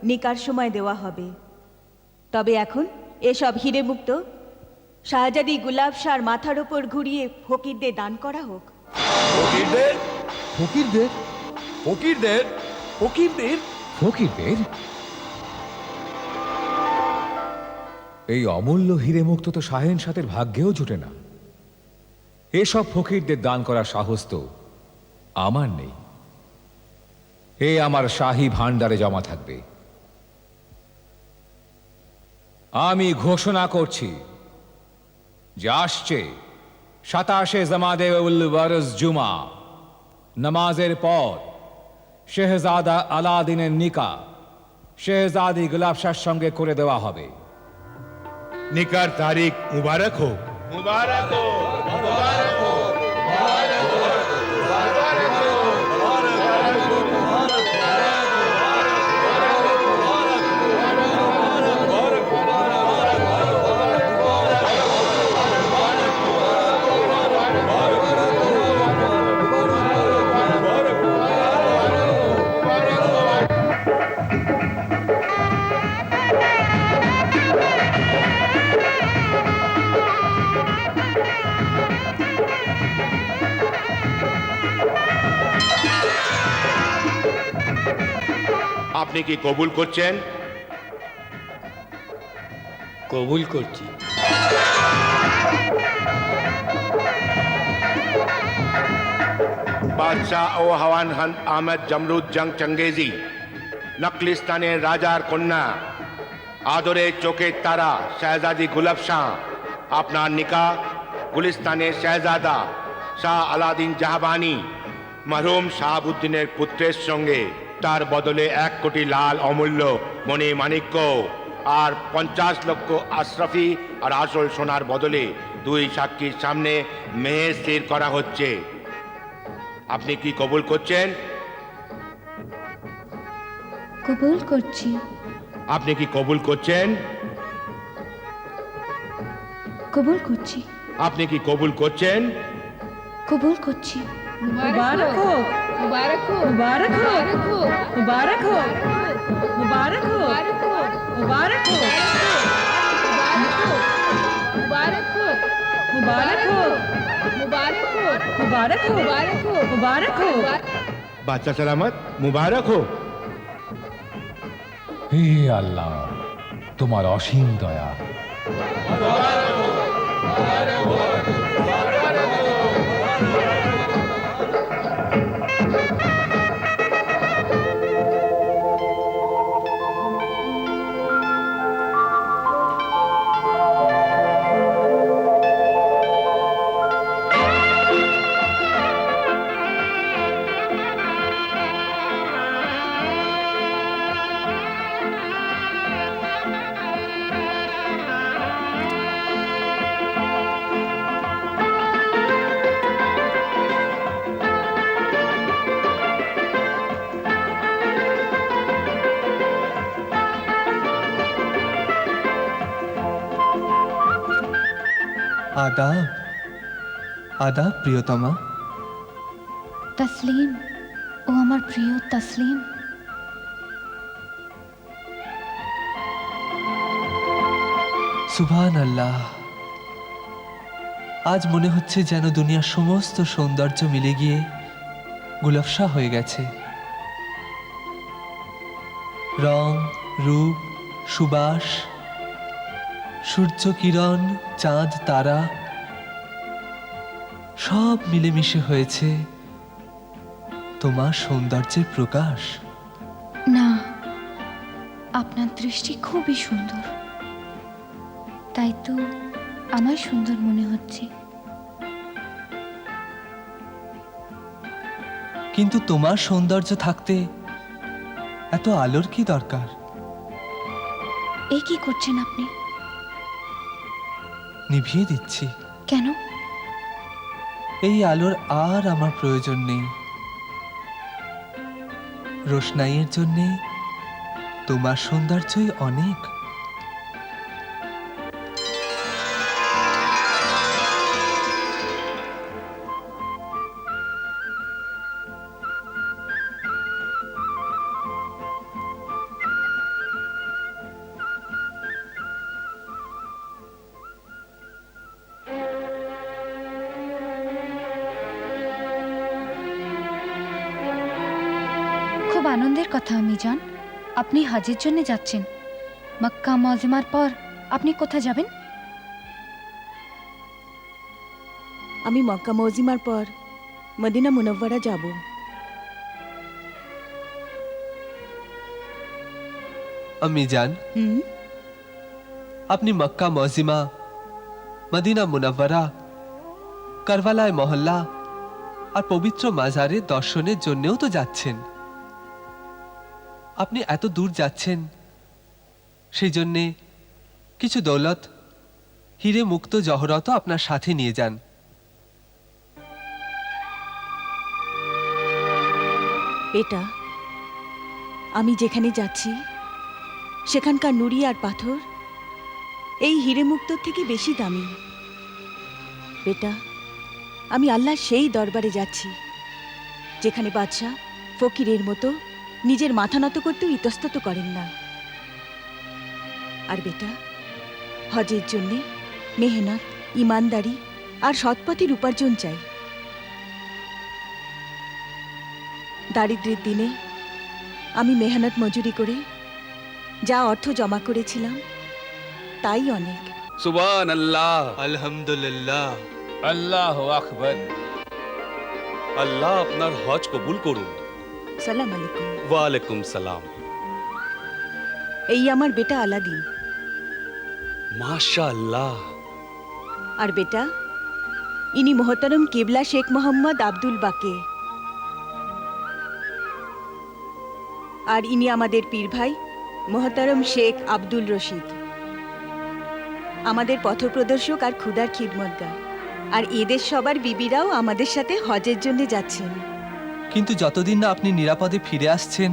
নিকার সময় দেওয়া হবে। তবে এখন এসব হিরে মুক্ত শাহজাদি গুলাব শাহর মাথার ওপর ঘুরিয়ে ফকিরদের দান করা হোক। ফকিরদের ফকিরদের ফকিরদের ফকিরদের ফকিরদের এই অমূল্য হিরে মুক্ত তো শাহেন সাথের ভাগ্যেও জুটে না। এসব ফকিরদের দান করার সাহস তো আমার নেই। এ আমার শাহী ভাণ্ডারে জমা থাকবে। আমি ঘোষণা করছি যে আসছে 27শে জামাদে উল বরস জুমা নামাজের পর শেহজাদা আলাদিনের নিকা শেহজাদি গুলাব শাহর সঙ্গে করে দেওয়া হবে। নিকার তারিখ মুবারক হোক। মুবারক হোক, মুবারক হোক, মুবারক হোক, মুবারক হোক, মুবারক হোক, আপনি কি কবুল করছেন? কবুল করছি। বাদশাহ ও হাওয়ান খান আহমেদ জমরুদ জং চঙ্গেজি নকলিস্তানের রাজার কন্যা আদরে চোখের তারা শাহজাদি গুলাব শাহ আপনার নিকাহ গুলিস্তানের শাহজাদা শাহ আলাদিন জাহাবানি মরহুম শাহাবুদ্দিনের পুত্রের সঙ্গে, তার বদলে 1 কোটি লাল অমূল্য মণি মাণিক্য আর 50 লক্ষ আশরাফি আর আসল সোনার বদলে 2 সাক্ষীর সামনে মেহের স্থির করা হচ্ছে। আপনি কি কবুল করছেন? কবুল করছি। আপনি কি কবুল করছেন? কবুল করছি। আপনি কি কবুল করছেন? কবুল করছি। মুবারক হোক, मुबारक हो মুবারক হোক, मुबारक हो মুবারক হোক, মুবারক হোক, मुबारक हो মুবারক হোক, मुबारक हो মুবারক হোক, मुबारक हो মুবারক হোক। বাচ্চা সালামত, মুবারক হোক। হে আল্লাহ, তোমার অসীম দয়া। आदाब आदाब प्रियतमा। তসলিম, ও আমার প্রিয় তসলিম। সুবহান আল্লাহ, আজ মনে হচ্ছে যেন দুনিয়ার সমস্ত সৌন্দর্য মিলে গিয়ে গুলফশা হয়ে গেছে। রং, রূপ, সুবাস, সূর্য কিরণ, চাঁদ, তারা সব মিলেমিশে হয়েছে তোমার সৌন্দর্যের প্রকাশ। না, আপনার দৃষ্টি খুবই সুন্দর, তাই তো আমার সুন্দর মনে হচ্ছে। কিন্তু তোমার সৌন্দর্য থাকতে এত আলোর কি দরকার? এই কি করছেন আপনি? নিভিয়ে দিচ্ছি। কেন? এই আলোর আর আমার প্রয়োজন নেই। রোশনাইয়ের জন্যে তোমার সৌন্দর্যই অনেক। কথা আমি জান, আপনি হজের জন্য যাচ্ছেন। মক্কা মজিমার পর আপনি কোথায় যাবেন? আমি মক্কা মজিমার পর মদিনা মুনব্বরা যাব। আমি জান, হুম, আপনি মক্কা মজিমা, মদিনা মুনাব্বারা, কারবালায় মহল্লা আর পবিত্র মাজারে দর্শনের জন্যও তো যাচ্ছেন। আপনি এত দূর যাচ্ছেন, সেই জন্যে কিছু দৌলত, হিরে মুক্ত জহরতও আপনার সাথে নিয়ে যান। বেটা, আমি যেখানে যাচ্ছি সেখানকার নুড়ি আর পাথর এই হিরে মুক্তোর থেকে বেশি দামি। বেটা, আমি আল্লাহর সেই দরবারে যাচ্ছি যেখানে বাদশাহ ফকিরের মতো নিজের মাথা নত করতেও ইতস্তত করেন না। আর বেটা, হজের জন্যে মেহনত, ইমানদারি আর সৎপথের উপার্জন চাই। দারিদ্র্যের দিনে আমি মেহনত মজুরি করে যা অর্থ জমা করেছিলাম তাই অনেক। সুবহান আল্লাহ, আলহামদুলিল্লাহ। আল্লাহ আকবর। আল্লাহ আপনার হজ কবুল করুন। সালাম আলাইকুম। ওয়ালাইকুম সালাম। এই আমার বেটা আলাদিন। মাশাআল্লাহ। আর বেটা, ইনি মোহতারম কেবলা শেখ মোহাম্মদ আব্দুল বাকে। আর ইনি আমাদের পীর ভাই মোহতারম শেখ আব্দুল রশিদ, আমাদের পথপ্রদর্শক আর ক্ষুদার খিদমতগার। আর এদের সবার বিবিরাও আমাদের সাথে হজের জন্য যাচ্ছেন। কিন্তু যতদিন না আপনি নিরাপদে ফিরে আসছেন,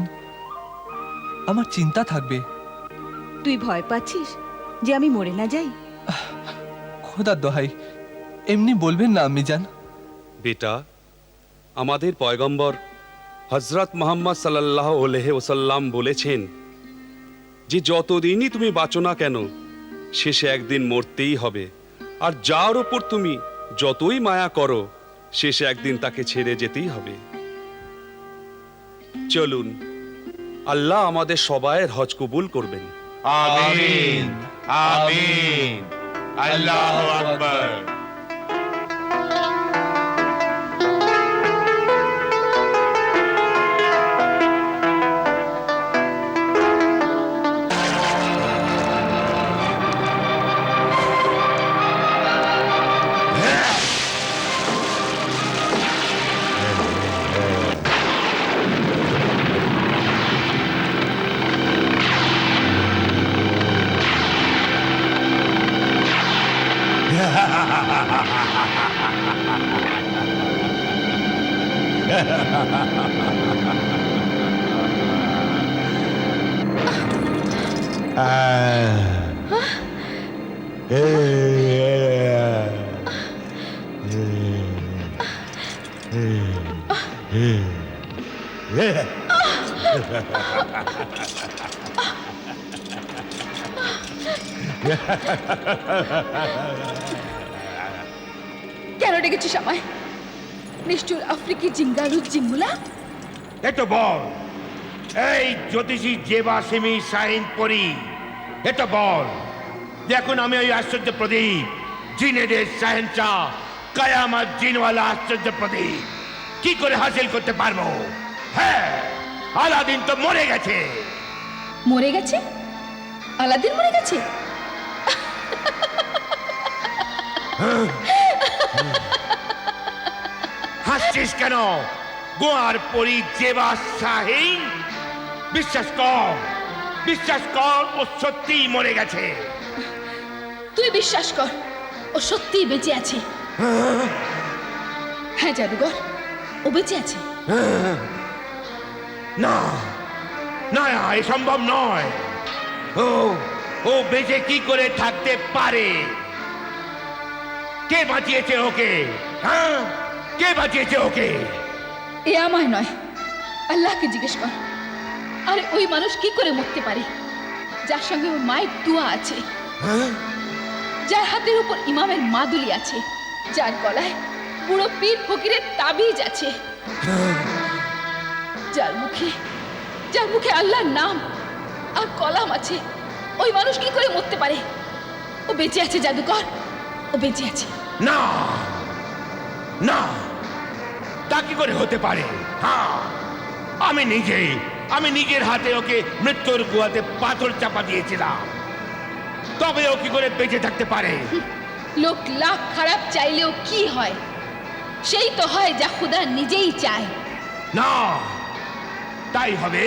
আমার চিন্তা থাকবে। তুই ভয় পাচ্ছিস যে আমি মরে না যাই? খোদার দোহাই, এমনি বলবেন না আমি জান। বেটা, আমাদের পয়গম্বর হযরত মুহাম্মদ সাল্লাল্লাহু আলাইহি ওয়াসাল্লাম বলেছেন যে যতদিনই তুমি বাঁচো না কেন, শেষে একদিন মরতেই হবে। আর যার ওপর তুমি যতই মায়া করো, শেষে একদিন তাকে ছেড়ে যেতেই হবে। চলুন, আল্লাহ আমাদের সবাইয়ের হজ কবুল করবেন। আমিন আমিন। আল্লাহু আকবার। কেন ডেকেছিস আমায়? নিষ্ঠুর আফ্রিকি জিঙ্গালু জিঙ্গুলা? এটা বল, এই জ্যোতিষী জেবা সিমি শাহিন পরি, এটা বল, দেখুন আমি ওই আশ্চর্য প্রদীপ, জিনেদের শাহেনশাহ, কায়ামত জিনওয়ালা আশ্চর্য প্রদীপ কি করে হাসিল করতে পারবো? হ্যাঁ, আলাদিন তো মরে গেছে। মরে গেছে? আলাদিন মরে গেছে? হাসছিস কেন? গোয়ার পরি জেবা শাহিন, বিশ্বাস কর, ও সত্যিই মরে গেছে। তুই বিশ্বাস কর, ও সত্যিই বেঁচে আছে। হ্যাঁ জাদুঘর, ও বেঁচে আছে। না না, এ সম্ভব নয়। ও বেঁচে কি করে থাকতে পারে? কে বাঁচিয়েছে ওকে? হ্যাঁ, কে বাঁচিয়েছে ওকে? এ আমায় নয়, আল্লাহকে জিজ্ঞেস কর। আরে ওই মানুষ কি করে মরতে পারে যার সঙ্গে ওর মায়ের দোয়া আছে, যার হাতের উপর ইমামের মাদুলি আছে, যার গলায় বুড়ো পীর ফকিরের তাবিজ আছে, যার মুখে যার মুখে আল্লাহর নাম আর কলাম আছে, ওই মানুষ কি করে মরতে পারে? ও বেঁচে আছে জাদুকর, ও বেঁচে আছে। না না, তা কি করে হতে পারে? হ্যাঁ, আমি নিজের হাতে ওকে মৃত্যুর গুহাতে পাথর চাপা দিয়েছিলাম, তবে ও কি করে বেঁচে থাকতে পারে? লোক লাখ খারাপ চাইলেও কি হয়? সেই তো হয় যা খুদা নিজেই চায়। না, তাই হবে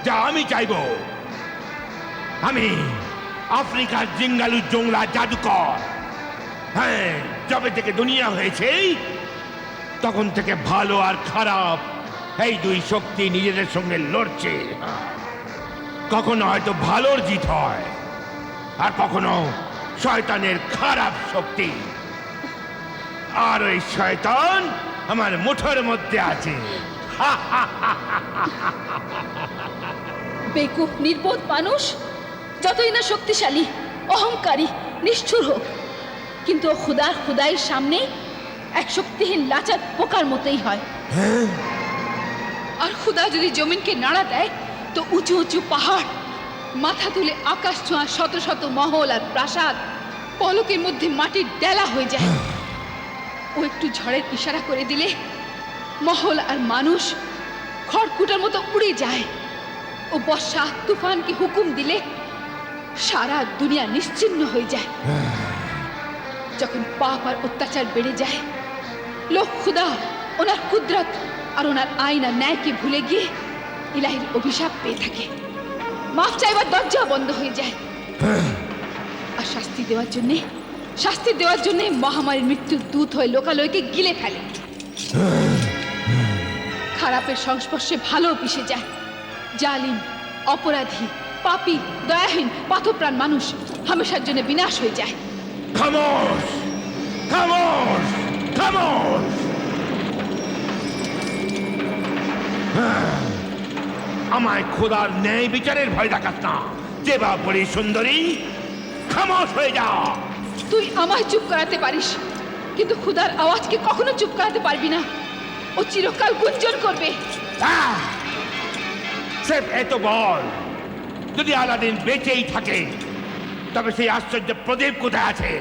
যা আমি চাইবো। আমি আফ্রিকার জিঙ্গালু জংলা জাদুকর। হ্যাঁ, যবে থেকে দুনিয়া হয়েছে তখন থেকে ভালো আর খারাপ এই দুই শক্তি নিজেদের সঙ্গে লড়ছে। কখনো হয়তো ভালোর জিত হয়, আর কখনো শয়তানের খারাপ শক্তি। আর ওই শয়তান আমার মুঠোর মধ্যে আছে। বেকুব নির্বোধ মানুষ যতই না শক্তিশালী, অহংকারী, নিষ্ঠুর হোক, কিন্তু ও খুদাইয়ের সামনে এক শক্তিহীন লাচার পোকার মতোই হয়। আর খুদা যদি জমিনকে নাড়া দেয় তো উঁচু উঁচু পাহাড়, মাথা তুলে আকাশ ছোঁয়া শত শত মহল আর প্রাসাদ পলকের মধ্যে মাটির ডেলা হয়ে যায়। ও একটু ঝড়ের ইশারা করে দিলে মহল আর মানুষ খড়কুটার মতো উড়ে যায়। ও বর্ষা তুফানকে হুকুম দিলে সারা দুনিয়া নিশ্চিহ্ন হয়ে যায়। যখন পাপ আর অত্যাচার বেড়ে যায়, লোক খুদা ওনার কুদরত আর ওনার আইন আর ন্যায়কে ভুলে গিয়ে ইলাহির অভিশাপ পেয়ে থাকে। মাফ চাইবার দরজা বন্ধ হয়ে যায়। আর শাস্তি দেওয়ার জন্য মহামারীর মৃত্যুর দূত হয়ে লোকালয়কে গিলে ফেলে। খারাপের সংস্পর্শে ভালো পিষে যায়। জালিম, অপরাধী, পাপী, দয়াহীন, পাথপ্রাণ মানুষ হামেশার জন্য বিনাশ হয়ে যায়। খামোশ, খামোশ, খামোশ! আমায় খোদার ন্যায় বিচারের ভয় দেখাস না। যে বা বড়ি সুন্দরী, খামোশ হয়ে যা। তুই আমায় চুপ করাতে পারিস, কিন্তু খুদার আওয়াজকে কখনো চুপ করাতে পারবি না। ও চিরকাল গুঞ্জন করবে। স্রেফ এত বল, যদি আলাদিন বেঁচেই থাকে তবে সেই আশ্চর্য প্রদীপ কোথায় আছে?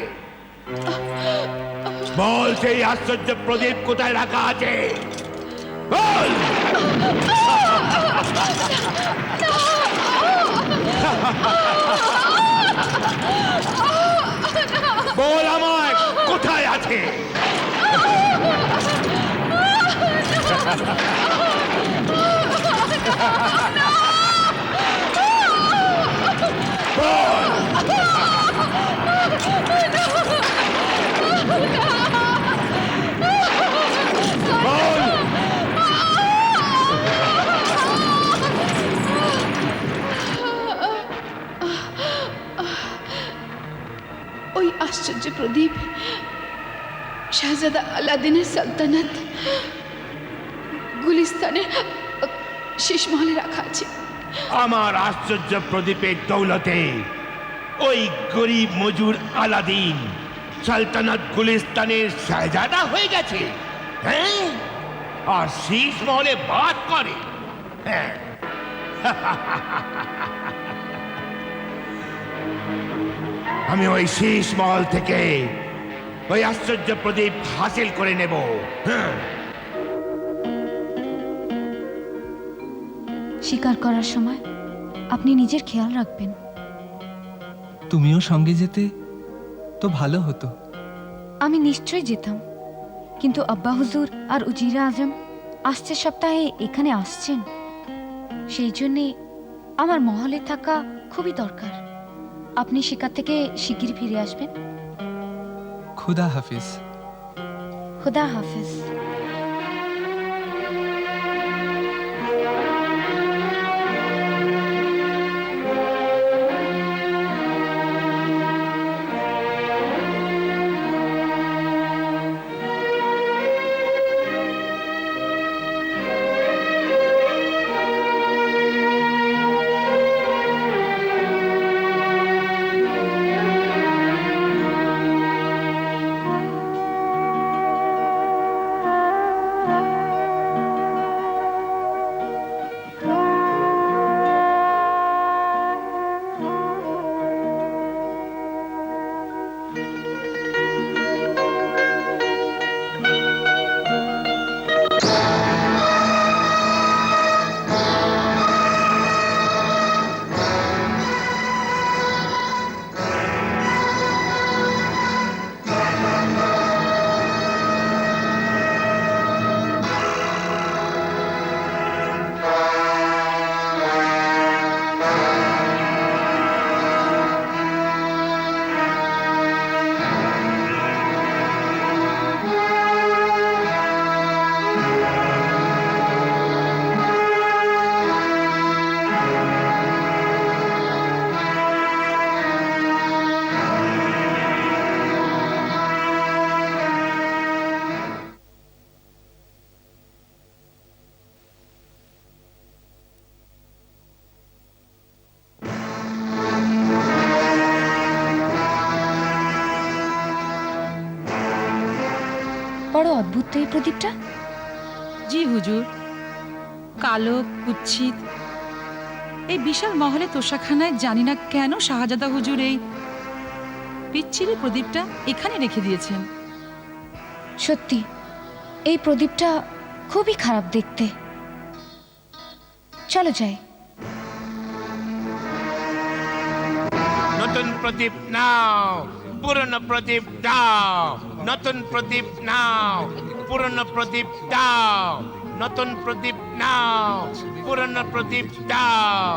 বল, সেই আশ্চর্য প্রদীপ কোথায় রাখা আছে? বল! বল আমায়, কোথায় আছে? ওই আশ্চর্য প্রদীপ শাহজাদা আলাদিনের সালতানাত গুলিস্তানের শেষ মহলে রাখা আছে। আমার আশ্চর্য প্রদীপের দৌলতে ওই গরিব মজুর আলাদিন সালতানাত গুলিস্তানের শাহজাদা হয়ে গেছে। হ্যাঁ, আর শীষ মহলে বাস করে। হ্যাঁ, আমি ওই শীষ মহল থেকে ওই আশ্চর্য প্রদীপ হাসিল করে নেব। হ্যাঁ, শিকার করার সময় আপনি নিজের খেয়াল রাখবেন। তুমিও সঙ্গে যেতে তো ভালো হতো। আমি নিশ্চয়ই যেতাম, কিন্তু আব্বা হুজুর আর উজিরা আজম আসছে সপ্তাহে এখানে আসছেন। সেই জন্যে আমার মহলে থাকা খুবই দরকার। আপনি শিকার থেকে শিগগির ফিরে আসবেন। খুদা হাফিজ। খুদা হাফিজ। তো এই প্রদীপটা? জি হুজুর, কালো কুৎসিত এই বিশাল মহলে তোষাখানায় জানি না কেন শাহজাদা হুজুর এই পিচ্ছিরি প্রদীপটা এখানে রেখে দিয়েছেন। সত্যি এই প্রদীপটা খুবই খারাপ দেখতে। চলো যাই। নতুন প্রদীপ নাও, পুরনো প্রদীপ দাও। নতুন প্রদীপ নাও, পুরনো প্রদীপ দাও। নতুন প্রদীপ নাও, পুরনো প্রদীপ দাও।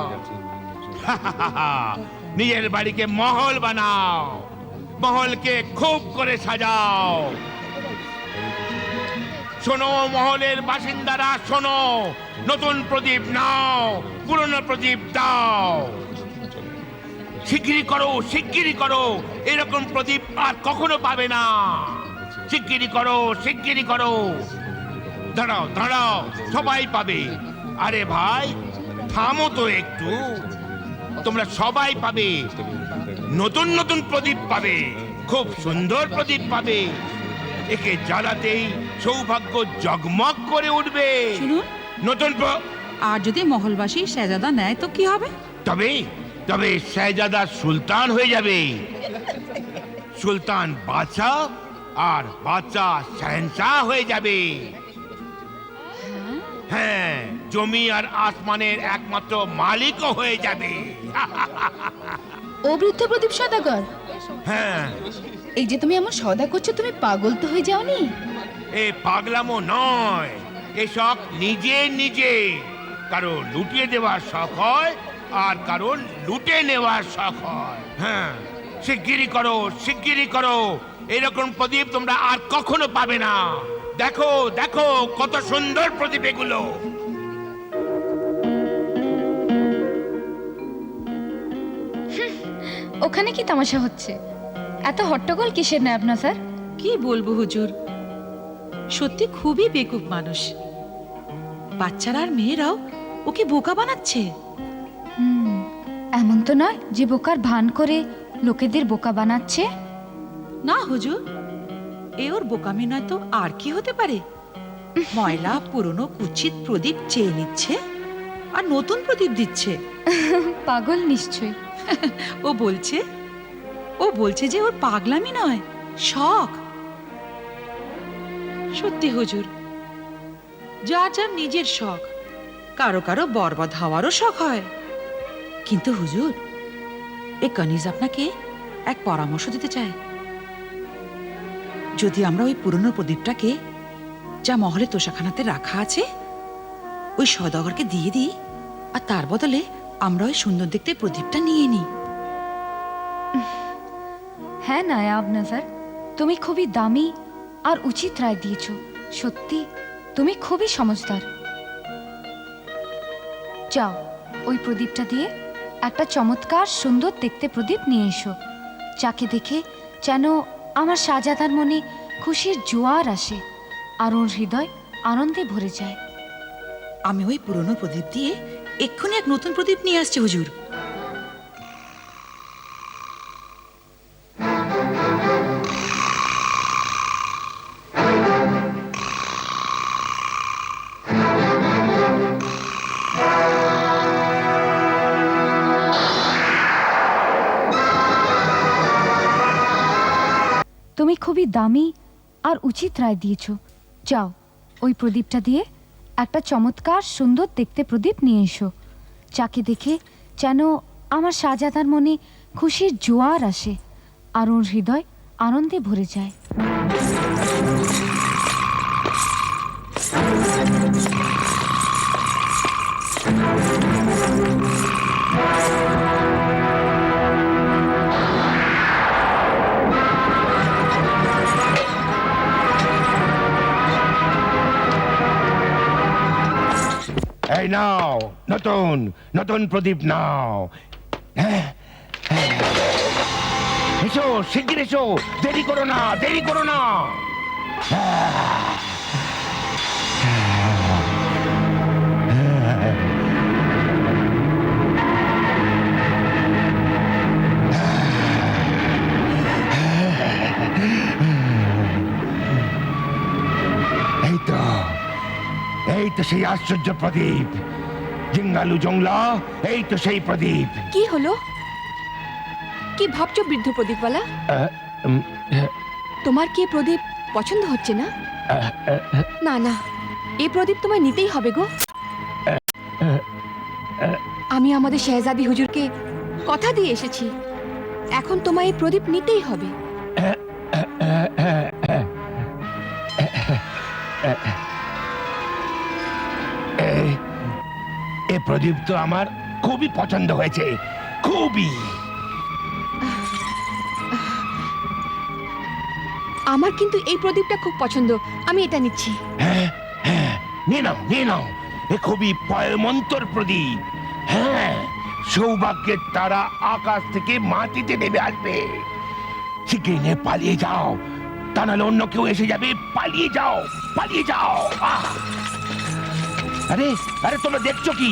নিজের বাড়িকে মহল বানাও, মহলকে খুব করে সাজাও। শোনো মহলের বাসিন্দারা, শোনো, নতুন প্রদীপ নাও, পুরনো প্রদীপ দাও। শিগগিরই করো, শিগগিরই করো, এরকম প্রদীপ আর কখনো পাবে না। শিগগিরই করো, শিগগিরই করো। দাঁড়াও দাঁড়াও, সবাই পাবে। আরে ভাই থামো তো একটু, তোমরা সবাই পাবে। নতুন নতুন প্রদীপ পাবে, খুব সুন্দর প্রদীপ পাবে। একে জ্বালাতেই সৌভাগ্য জগমগ করে উঠবে। শুনুন, নতুন আর যদি মহলবাসী শাহজাদা নেয় তো কি হবে? তবে তবে শাহজাদা সুলতান হয়ে যাবে। সুলতান বাদশা আর বাদশা শাহেনশাহ হয়ে যাবে। হ্যাঁ, জমি আর আসমানের একমাত্র মালিকও হয়ে যাবে। ও বৃদ্ধ প্রদীপ সদাগর, হ্যাঁ, এই যে তুমি এমন সদা করছো, তুমি পাগল তো হয়ে যাওনি? এ পাগলামো নয়, এসব নিজে নিজে। কারো লুটিয়ে দেওয়ার শখ হয় আর কারো লুটে নেওয়ার শখ হয়। হ্যাঁ, শিগগিরই করো, শিগগিরই করো। এরকম প্রদীপ তোমরা আর কখনো পাবে না। দেখো দেখো কত সুন্দর প্রদীপ এগুলো। ওখানে কি তামাশা হচ্ছে? এত হট্টগোল কিসের নায়ব না স্যার? কি বলবো হুজুর, সত্যি খুবই বেকুব মানুষ। বাচ্চারা আর মেয়েরাও ওকে বোকা বানাচ্ছে। এমন তো নয় যে বোকার ভান করে লোকেদের বোকা বানাচ্ছে। না হুজুর, এ ওর বোকামি নয় তো আর কি হতে পারে? ময়লা পুরনো কুৎসিত প্রদীপ চেয়ে নিচ্ছে আর নতুন প্রদীপ দিচ্ছে। পাগল নিশ্চয়। ও বলছে যে ওর পাগলামি নয়, শখ। সত্যি হুজুর, যার যার নিজের শখ, কারো কারো বরবাদ হওয়ারও শখ হয়। কিন্তু হুজুর, এ কানিজ আপনাকে এক পরামর্শ দিতে চায়। যদি আমরা ওই পুরনো প্রদীপটাকে যা মহলে তোষাখানাতে রাখা আছে ওই সওদাগরকে দিয়ে দিই, আর তার বদলে আমরা ওই সুন্দর দেখতে প্রদীপটা নিয়ে নিই। হ্যাঁ নায়াব নাজার, তুমি খুবই দামি আর উচিত রায় দিয়েছো। সত্যি তুমি খুবই সমঝদার। যাও, ওই প্রদীপটা দিয়ে একটা চমৎকার সুন্দর দেখতে প্রদীপ নিয়ে এসো, যাকে দেখে যেন আমার শাহজাদার মনে খুশির জোয়ার আসে আর ওর হৃদয় আনন্দে ভরে যায়। আমি ওই পুরনো প্রদীপ দিয়ে এক্ষুনি এক নতুন প্রদীপ নিয়ে আসছি হুজুর। তুমি খুবই দামি আর উচিত রায় দিয়েছো। যাও, ওই প্রদীপটা দিয়ে একটা চমৎকার সুন্দর দেখতে প্রদীপ নিয়ে এসো, যাকে দেখে যেন আমার শাহজাদার মনে খুশির জোয়ার আসে আর ওর হৃদয় আনন্দে ভরে যায়। এই নাও, নতুন নতুন প্রদীপ নাও। হ্যাঁ, হ্যাঁ। এসো, শিগগির এসো, দেরি করো না, দেরি করো না। তো সেই আশ্চর্য প্রদীপ, জিঙ্গালু জংলা, এই তো সেই প্রদীপ। কি হলো? কি ভাবছো বৃদ্ধ প্রদীপওয়ালা? তোমার কি এ প্রদীপ পছন্দ হচ্ছে না? না না, এই প্রদীপ তোমায় নিতেই হবে গো। আমি আমাদের শেহজাদি হুজুরকে কথা দিয়ে এসেছি, এখন তোমায় এই প্রদীপ নিতেই হবে। এ প্রদীপ তো আমার খুবই পছন্দ হয়েছে, খুবই। আমার কিন্তু এই প্রদীপটা খুব পছন্দ, আমি এটা নিচ্ছি। হ্যাঁ হ্যাঁ, নিয়ে নাও নিয়ে নাও, এ খুবই পয়মন্তর প্রদীপ। হ্যাঁ, সৌভাগ্যের তারা আকাশ থেকে মাটিতে নেমে আসবে। শিগগির নিয়ে পালিয়ে যাও, তা নাহলে অন্য কেউ এসে যাবে। পালিয়ে যাও, পালিয়ে যাও। আরে আরে, তোমরা দেখছো কি?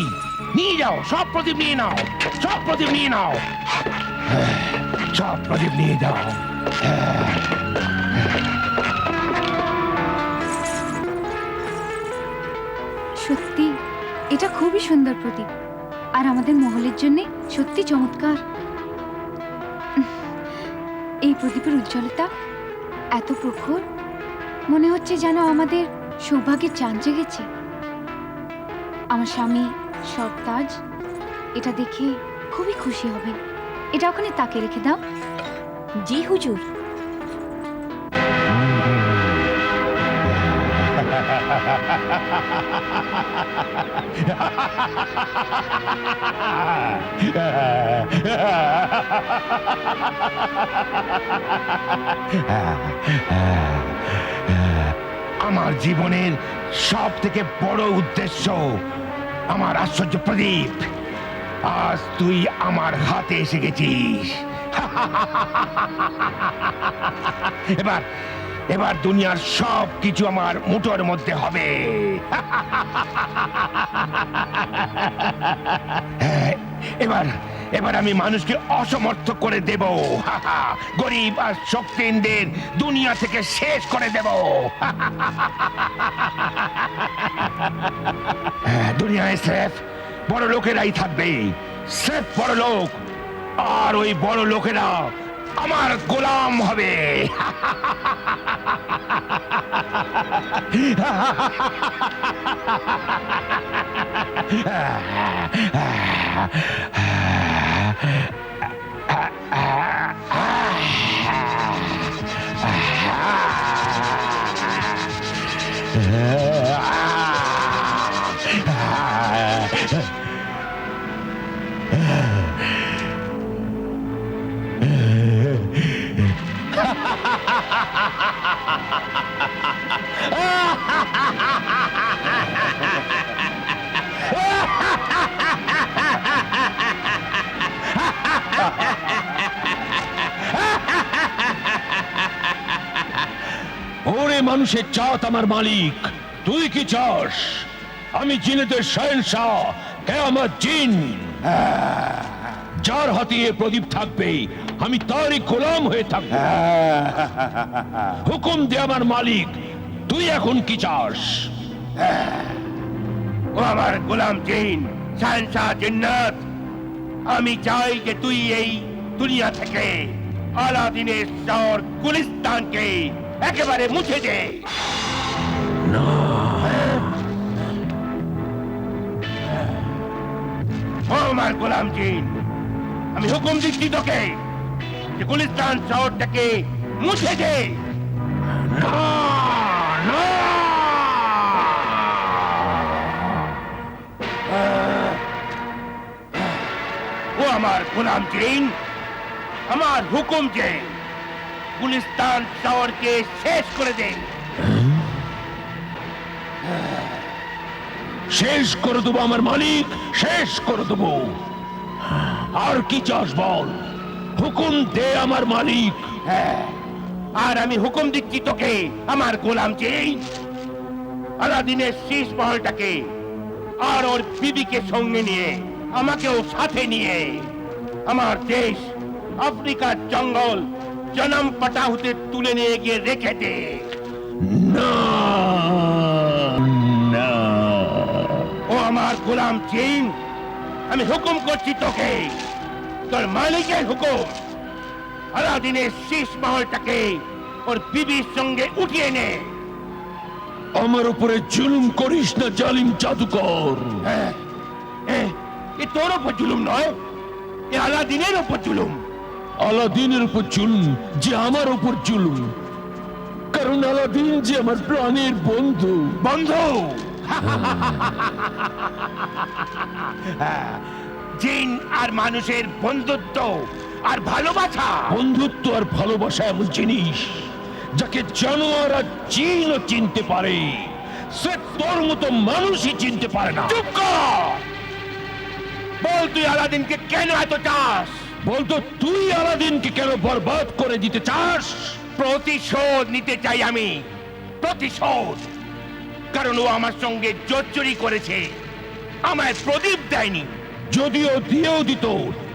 নিয়ে যাও, সব প্রদীপ নিয়ে নাও, সব প্রদীপ নিয়ে নাও। সব প্রদীপ নিয়ে যাও। সত্যি এটা খুবই সুন্দর প্রদীপ, আর আমাদের মহলের জন্য সত্যি চমৎকার। এই প্রদীপের উজ্জ্বলতা এত প্রখর, মনে হচ্ছে যেন আমাদের সৌভাগ্যের চাঁদ জেগেছে। আমার স্বামী সরতাজ এটা দেখে খুবই খুশি হবেন। এটা ওখানে তাকে রেখে দাও। জি হুজুর। আমার জীবনের সব থেকে বড় উদ্দেশ্য আমার আশ্চর্য প্রদীপ, আজ তুই আমার হাতে এসে গেছিস। এবার এবার দুনিয়ার সব কিছু আমার মুঠোর মধ্যে হবে। এবার এবার আমি মানুষকে অসমর্থ করে দেব, গরিব আর শক্তিহীনদের দুনিয়া থেকে শেষ করে দেব। দুনিয়ায় স্রেফ বড় লোকেরাই থাকবে, স্রেফ বড় লোক, আর ওই বড় লোকেরা আমার গোলাম হবে। ওরে মানুষের জাত আমার মালিক, তুই কি চাস? আমি জিনেদের শহেনশাহ, কিয়ামত জিন। যার হাতে এ প্রদীপ থাকবে আমি তারই গোলাম হয়ে থাকব। হুকুম দে আমার মালিক, তুই এখন কি চাস? ও আমার গোলাম জিন, শাহেনশাহ জিন্নাত, আমি চাই যে তুই এই দুনিয়া থেকে আলাদিনের শহর গুলিস্তানকে একেবারে মুছে দে। ও আমার গোলাম জিন, আমি হুকুম দিচ্ছি তোকে যে গুলিস্তান শহরটাকে মুছে দে। ও আমার গোলাম জিন, আমার হুকুম যে গুলিস্তান শহরকে শেষ করে দে। শেষ করে দেবো আমার মালিক, শেষ করে দেবো। আর কি চাস বল, হুকুম দে আমার মালিক। আর আমি হুকুম দিচ্ছি তোকে আমার গোলাম জিন, আলাদিনের শীষ মহলটাকে আর ওর বিবিকে সঙ্গে নিয়ে, আমাকেও সাথে নিয়ে আমার দেশ আফ্রিকার জঙ্গল জনম পাটাহুতে তুলে নিয়ে গিয়ে রেখে দে। না না গোলাম জিন, আমি হুকুম করছি তোকে, তোর মালিকের হুকুম, আলাদিনের শীষ মহলটাকে ওর বিবির সঙ্গে উঠিয়ে নে। আমার উপরে জুলুম করিস না জালিম জাদুকর। এ তোর উপর জুলুম নয়, এ আলাদিনের উপর জুলুম। আলাদিনের উপর জুলুম যে আমার উপর জুলুম, কারণ আলাদিন যে আমার প্রাণের বন্ধু। বন্ধু? জিন আর মানুষের বন্ধুত্ব আর ভালোবাসা। বন্ধুত্ব আর ভালোবাসা এমন জিনিস যাকে জানোয়ার আর জিনও চিনতে পারে, সে তোর মতো মানুষই চিনতে পারে না। চুপ কর! বল তুই আলাদিনকে কেন এত চাস? বলতো তুই আলাদিনকে কেন বরবাদ করে দিতে চাস? প্রতিশোধ নিতে চাই আমি, প্রতিশোধ। কারণ ও আমার সঙ্গে জোচ্চুরি করেছে, আমায় প্রদীপ দেয়নি। যদিও দিয়েও দিত,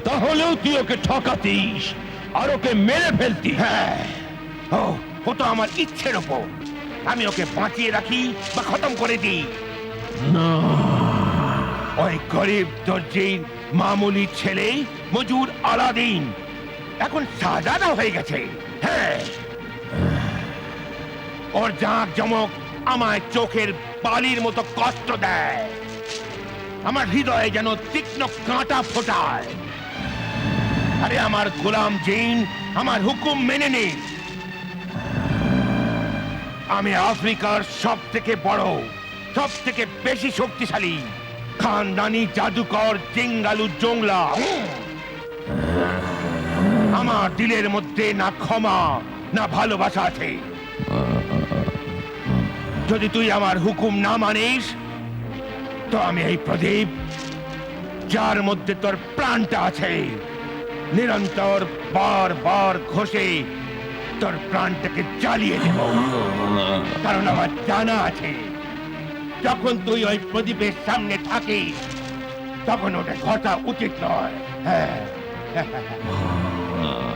তাহলেও তুই ওকে ঠকাতিস আর ওকে মেরে ফেলতিস। হ্যাঁ, ও তো আমার ইচ্ছের ওপর, আমি ওকে বাঁচিয়ে রাখি বা খতম করে দিই। না, ওই গরিব দর্জির মামুলি ছেলে মজুর আলাদিন এখন শাহজাদা হয়ে গেছে। হ্যাঁ, ওর জাঁক জমক আমায় চোখের বালির মতো কষ্ট দেয়, আমার হৃদয়ে যেন তীক্ষ্ণ কাঁটা ফোটায়। আরে আমার গোলাম জিন আমার হুকুম মেনে নে। আমি আফ্রিকার সব থেকে বড়, সব থেকে বেশি শক্তিশালী খানদানি জাদুকর জিঙ্গালু জংলা। আমার দিলের মধ্যে না ক্ষমা না ভালোবাসা আছে। যদি তুই আমার হুকুম না মানিস, তো আমি এই প্রদীপ, যার মধ্যে তোর প্রাণটা আছে, নিরন্তর বারবার ঘষে তোর প্রাণটাকে জ্বালিয়ে দেব। কারণ আমার জানা আছে, যখন তুই ওই প্রদীপের সামনে থাকিস, তখন ওটা ঘটা উচিত নয়। হ্যাঁ,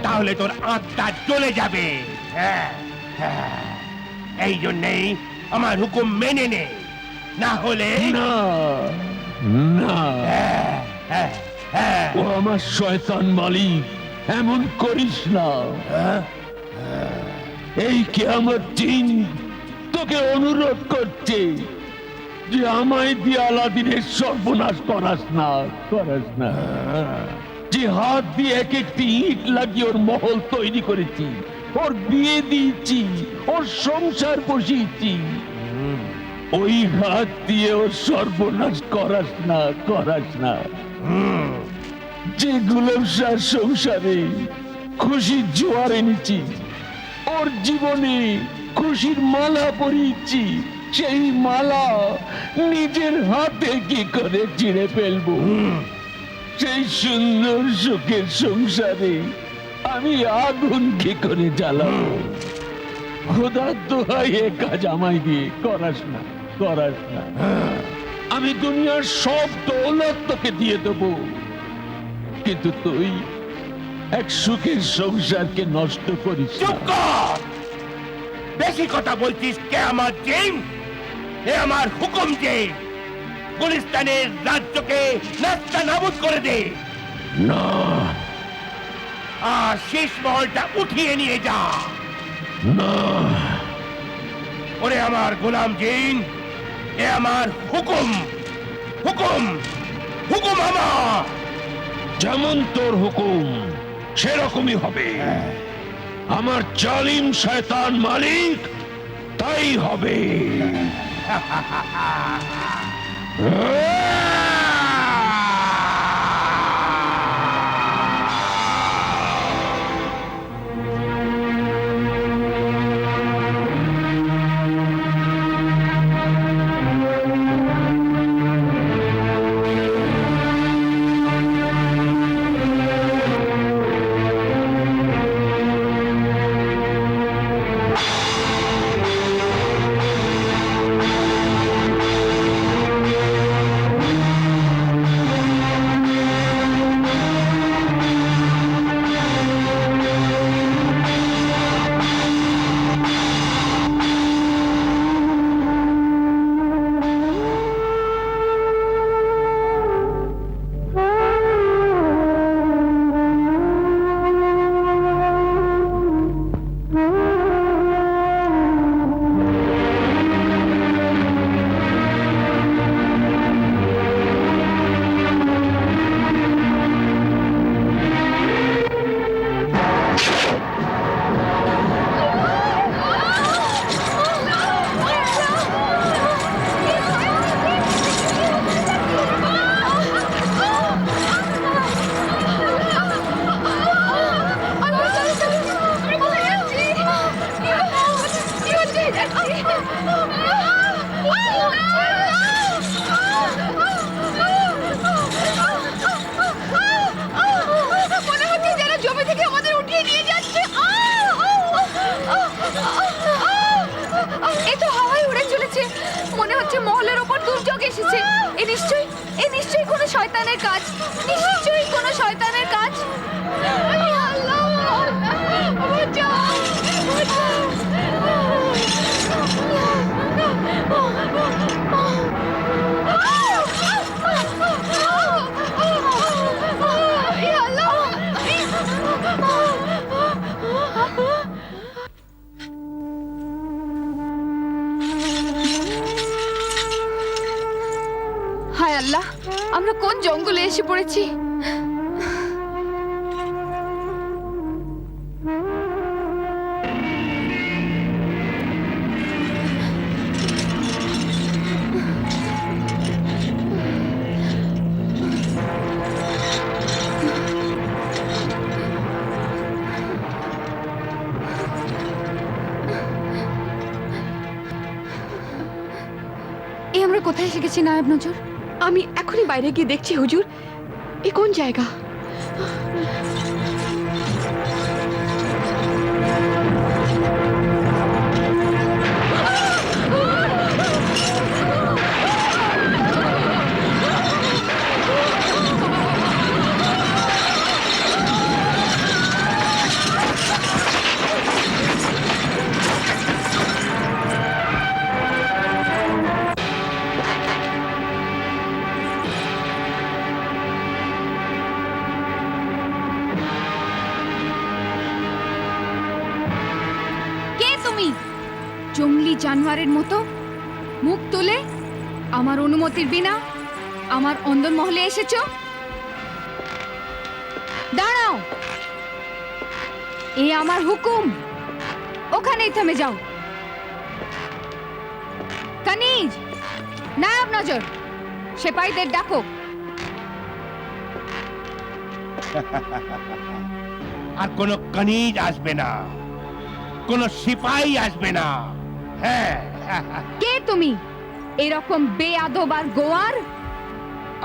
তাহলে তোর আত্মা চলে যাবে। হ্যাঁ, এই জন্যেই আমার হুকুম মেনে নে, না হলে না, না, ও আমার শয়তান মালিক, এমন করিস না। এই কিয়ামত দিন তোকে অনুরোধ করছে যে আমায় দিয়ে আলাদিনের সর্বনাশ করাস না, করাস না। যে হাত দিয়ে এক একটি ইট লাগিয়ে ওর মহল তৈরি করেছি, ওর বিয়ে দিয়েছি, ওর সংসার বসিয়েছি, ওই হাত দিয়ে ওর সর্বনাশ করাস না, করাস না। যে গুলাম শাহর সংসারে খুশির জোয়ার এনেছি, ওর জীবনে খুশির মালা পরিয়েছি, সেই মালা নিজের হাতে কি করে ছিঁড়ে ফেলবো? সেই সুন্দর সুখের সংসারে আমি আগুন কি করে জ্বালাবো? খোদার দোহাই এ কাজ আমায় দিয়ে করাস না, করাস না। আমি দুনিয়ার সব দৌলত তোকে দিয়ে দেবো, কিন্তু তুই এক সুখের সংসারকে নষ্ট করিস না। চুপ কর! বেশি কথা বলছিস কে আমার জিন? এ আমার হুকুম যে গুলিস্তানের রাজ্যকে নাস্তানাবুদ করে দে। না, আর শেষ মহলটা উঠিয়ে নিয়ে যা। না, ওরে আমার গোলাম জিন, এ আমার হুকুম, হুকুম, হুকুম আমার। যেমন তোর হুকুম সেরকমই হবে। আমার জালিম শয়তান মালিক তাই হবে। এ তো হাওয়ায় উড়ে চলেছে, মনে হচ্ছে মহলের ওপর দুর্যোগ এসেছে। এ নিশ্চয়ই কোনো শয়তানের কাজ, নিশ্চয়ই কোনো শয়তানের কাজ। আল্লাহ, বাঁচাও, বাঁচাও। হায় আল্লাহ, আমরা কোন জঙ্গলে এসে পড়েছি। আমরা কোথায় এসে গেছি নায়েব নজর? আমি এখনই বাইরে গিয়ে দেখছি হুজুর, এ কোন জায়গা? জঙ্গলি জানোয়ারের মতো মুখ তুলে আমার অনুমতির বিনা আমার অন্দরমহলে এসেছো? দাঁড়াও, এ আমার হুকুম, ওখানেই থেমে যাও। কানিজ, নায়াব নজর, সেপাইদের ডাকো। আর কোনো কনিজ আসবে না, কোনো সিপাহী আসবে না। হ্যাঁ, কে তুমি এরকম বেয়াদব আর গোয়ার?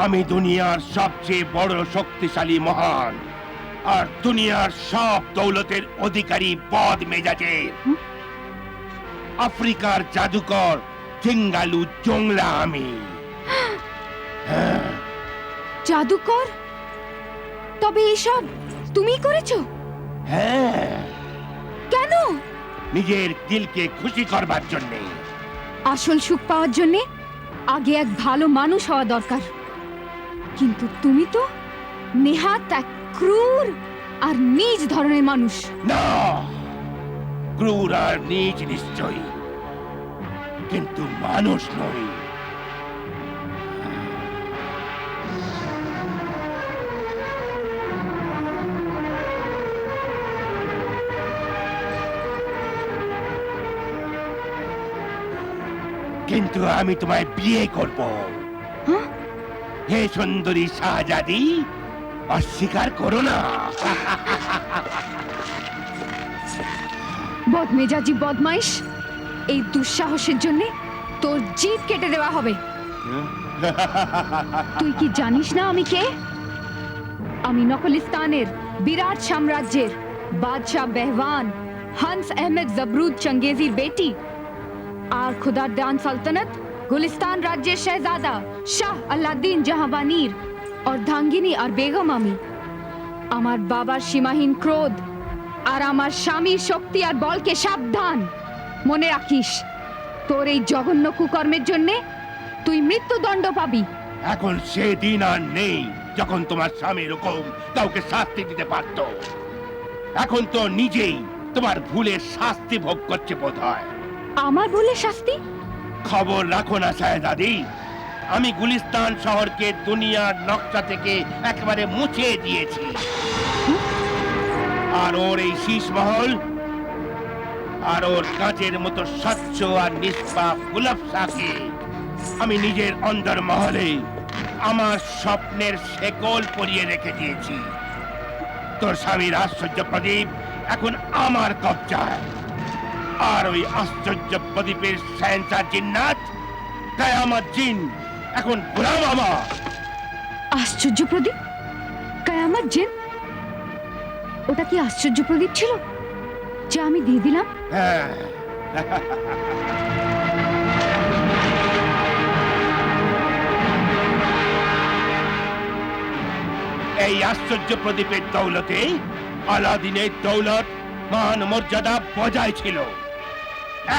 আমি দুনিয়ার সবচেয়ে বড় শক্তিশালী মহান আর দুনিয়ার সব দৌলতের অধিকারী বদ মেজাজের আফ্রিকার জাদুকর চিঙ্গালু জংলা আমি। জাদুকর? তবে এসব তুমি করেছো? হ্যাঁ। কেন? নিজের দিলকে খুশি করবার জন্য। আসল সুখ পাওয়ার জন্য আগে এক ভালো মানুষ হওয়া দরকার, কিন্তু তুমি তো নেহাত এক ক্রূর আর নীচ ধরনের মানুষ। না, ক্রূর আর নীচ নিশ্চয়ই, কিন্তু মানুষ নই। কিন্তু আমি তোমায় বিয়ে করব। হে সুন্দরী শাহজাদি, অস্বীকার করো না। বদমেজাজি বদমাইশ, এই দুঃসাহসের জন্য তোর জিভ কেটে দেওয়া হবে। তুই কি জানিস না আমি কে? আমি নকলিস্তানের বিরাট সাম্রাজ্যের বাদশাহ বেহওয়ান হंस अहमद जबरूद चंगेजीर बेटी আর খুদার দান সালতানাত গুলিস্তান রাজ্যের শহজাদা শাহ আলাউদ্দিন জাহাবানির অর্ধাঙ্গিনী আর বেগম আমি। আমার বাবার সীমাহীন ক্রোধ আর আমার স্বামীর শক্তি আর বলকে সাবধান। মনে রাখিস, তোর এই জঘন্য কুকর্মের জন্য তুই মৃত্যুদণ্ড পাবি। এখন সে দিন আর নেই যখন তোমার স্বামী এরকম কাউকে শাস্তি দিতে পারত। এখন তো নিজেই তোমার ভুলের শাস্তি ভোগ করছে বোধ হয়। আমার ভুলের শাস্তি? খবর রাখো না শাহজাদি, আমি গুলিস্তান শহরকে দুনিয়ার নকশা থেকে একেবারে মুছে দিয়েছি। আর ওর এই শীষমহল আর ওর কাঁচের মতো স্বচ্ছ আর নিষ্পাপ গুলাব শাহকে আমি নিজের অন্দরমহলে আমার স্বপ্নের শেকল পরিয়ে রেখে দিয়েছি। তোর স্বামীর আশ্চর্য প্রদীপ এখন আমার কবজায়, আর ওই আশ্চর্য প্রদীপের শাহেনশাহ জিন্নাত কিয়ামত জিন এখন গোলাম আমার। আশ্চর্য প্রদীপ? কিয়ামত জিন? ওটা কি আশ্চর্য প্রদীপ ছিল যা আমি দিয়ে দিলাম? হ্যাঁ, এই আশ্চর্য প্রদীপের দৌলতে আলাদিনের দৌলত মান মর্যাদা বজায় ছিল।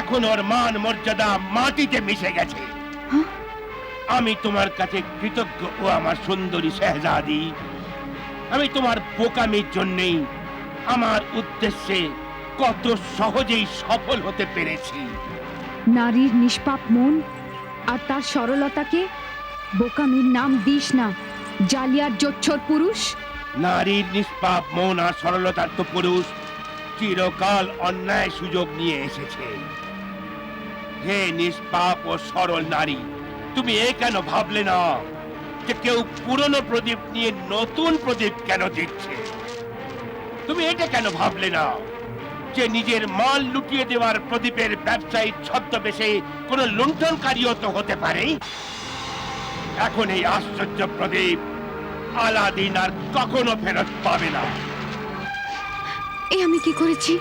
এখন ওর মান মর্যাদা মাটিতে মিশে গেছে। আমি তোমার কাছে কৃতজ্ঞ ও আমার সুন্দরী শেহজাদি। আমি তোমার বোকামির জন্যেই আমার উদ্দেশ্যে কত সহজেই সফল হতে পেরেছি। নারীর নিষ্পাপ মন আর তার সরলতাকে বোকামির নাম দিস না, জালিয়ার জোচ্ছর পুরুষ। নারীর নিষ্পাপ মন আর সরলতার তো পুরুষ চিরকাল অন্যায় সুযোগ নিয়ে এসেছে। হে নিষ্পাপ ও সরল নারী, তুমি এ কেন ভাবলে না যে কেউ পুরনো প্রদীপ নিয়ে নতুন প্রদীপ কেন দিচ্ছে? তুমি এটা কেন ভাবলে না যে নিজের মাল লুটিয়ে দেওয়ার প্রদীপের ব্যবসায়ীর ছদ্মবেশে কোনো লুণ্ঠনকারীও তো হতে পারে? এখন এই আশ্চর্য প্রদীপ আলাদিন আর কখনো ফেরত পাবে না। এ আমি কি করেছি?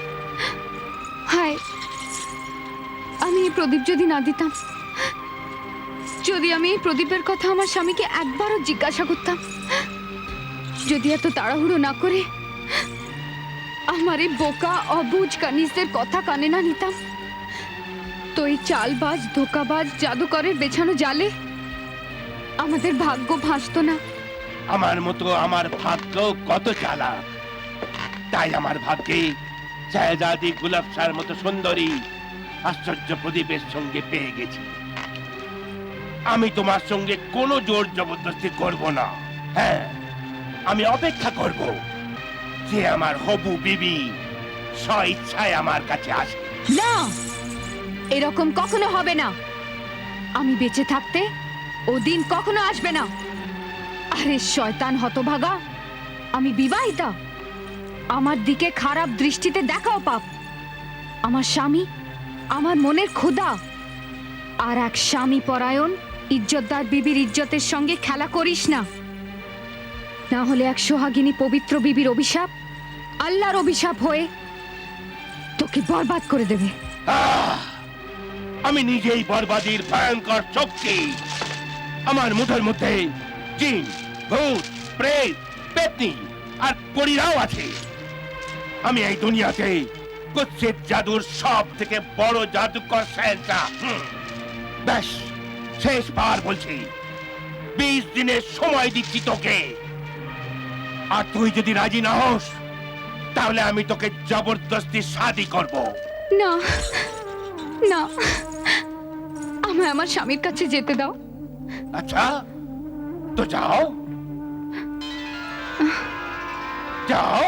হায়, আমি এই প্রদীপ যদি না দিতাম, যদি আমি এই প্রদীপের কথা আমার স্বামীকে একবারও জিজ্ঞাসা করতাম, যদি এত তাড়াহুড়ো না করে আমার এই বোকা অবুঝ কানিজদের কথা কানে না নিতাম, তো এই চালবাজ ধোকাবাজ জাদুকরের বেছানো জালে আমাদের ভাগ্য ভাসতো না। আমার মতো আমার ভাগ্য কত চালাক, তাই আমার ভাগ্যে শাহজাদি গুলাব শাহর মতো সুন্দরী আশ্চর্য প্রদীপের সঙ্গে পেয়ে গেছি। আমি তোমার সঙ্গে কোনো জোর জবরদস্তি করব না। হ্যাঁ, আমি অপেক্ষা করব যে আমার হবু বিবি স্ব ইচ্ছায় আমার কাছে আসে। না, এরকম কখনো হবে না। আমি বেঁচে থাকতে ও দিন কখনো আসবে না। আরে শয়তান হতভাগা, আমি বিবাহিতা, আমার দিকে খারাপ দৃষ্টিতে দেখাও পাপ। আমার স্বামী আমার মনের খোদা, আর এক স্বামী পরায়ণ ইজ্জতদার বিবির ইজ্জতের সঙ্গে খেলা করিস না, না হলে এক সোহাগিনী পবিত্র বিবির অভিশাপ আল্লাহর অভিশাপ হয়ে তোকে বরবাদ করে দেবে। আমি নিজেই বরবাদির ভয়ঙ্কর শক্তি। আমার মুঠোর মধ্যে জিন, ভূত, প্রেত, পেতনি আর পরীরাও আছে। আমি এই দুনিয়াতে কুৎসিত জাদুর সব থেকে বড় জাদুকর শাহেনশাহ। ব্যাস, শেষবার বলছি, 20 দিনের সময় দিচ্ছি তোকে। আর তুই যদি রাজি না হোস, তাহলে আমি তোকে জবরদস্তি শাদি করব। না না, আমায় আমার স্বামীর কাছে যেতে দাও। আচ্ছা, তো যাও যাও।